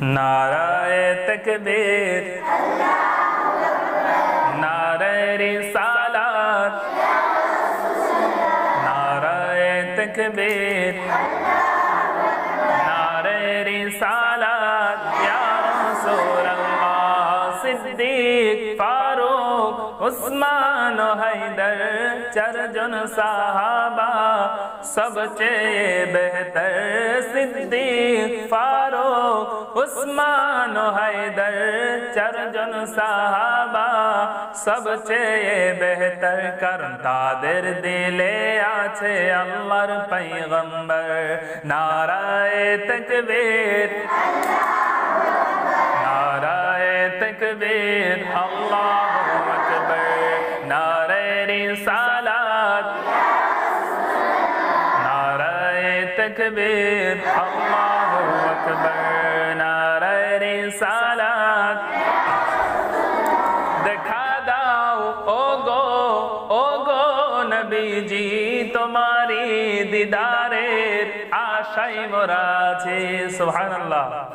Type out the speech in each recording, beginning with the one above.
नाराए तकबीर, नारे रिसालत, नाराए तकबीर, नारे रिसालत, या रसूल अल्लाह। सिद्दीक, फारूक, उस्मान, हैदर, चारजन साहबा सबचेয়ে बेहतर। सिद्दीक, फारूक, उस्मान, हैदर, চারজন সাহাবা সবচেয়ে বেহতর। কারণ তাদের দিলে আছে আল্লাহর পয়গম্বর। নারায়ে তাকবীর, নারায়ে তাকবীর, আল্লাহু আকবার। নারে রিসালাত, নারায়ে তাকবীর, আল্লাহু আকবার। নারে রিসালাত। দেখা দাও ও গো নবীজি, তোমারি দিদারের আশায় মোরা আছি। সুবহানাল্লাহ।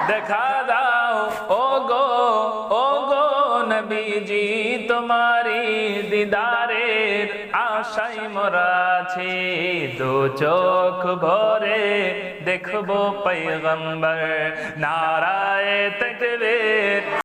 দেখা দাও ও গো নবীজি, তোমারি দিদারের আশায় মোরা আছি। দু চোখ ভরে দেখবো পয়গম্বর। নারায়ে তাকবীর।